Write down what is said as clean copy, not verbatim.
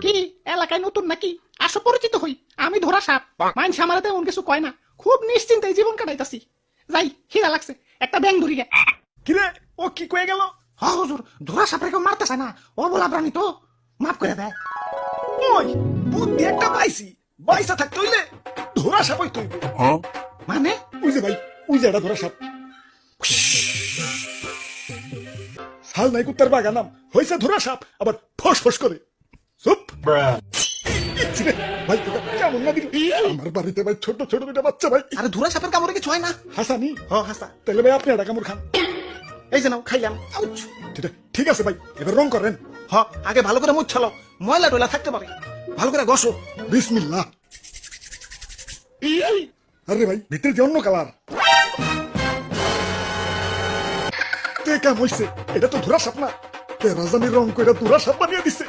কি এলাকায় নতুন নাকি? আসো পরিচিত হই, আমি ধরা সাপ। মাইন সামারে তেমন কিছু কয় না, খুব নিশ্চিন্তে জীবন কাটাইতাছি। যাই, খিদা লাগছে, একটা ব্যাং ধরি গে। কিরে ও কি কয়ে গেল? হ হুজুর, ধরা সাপরে কেউ মারতেছে না, ও বলা প্রাণী তো, মাফ করে দেয়। ওই বুদ্ধি একটা পাইছি, বাইসা থাকতে হইলে ধরা সাপ হইতে হইবে। মানে ওই যে ভাই, ওই যে একটা ধরা সাপ। সাল নাই কুত্তার বাগানাম হয়েছে ধরা সাপ, আবার ফস ফস করে। চুপ ইচ্ছি রে, ভাই তোকে কেমন না দিল আমার বাড়িতে ভাই, ছোট ছোট দুটা বাচ্চা ভাই। আরে ধরা সাপের কামড়ে কিছু হয় না। হাসানি হ হাসা, তাহলে ভাই আপনি একটা কামড় খান। এই যে নাও খাইলাম। আউচ। ঠিক আছে ভাই, এবার রং করেন। হ, আগে ভালো করে মুখ ছালাও, ময়লা টয়লা থাকতে পারে, ভালো করে ঘষো। বিসমিল্লাহ। আরে ভাই ভিতরে যে অন্য কালার তে কাম হইছে, এটা তো ধরা সাপ না, কে রাজানির রং কইরা ধরা সাপ বানিয়ে দিছে।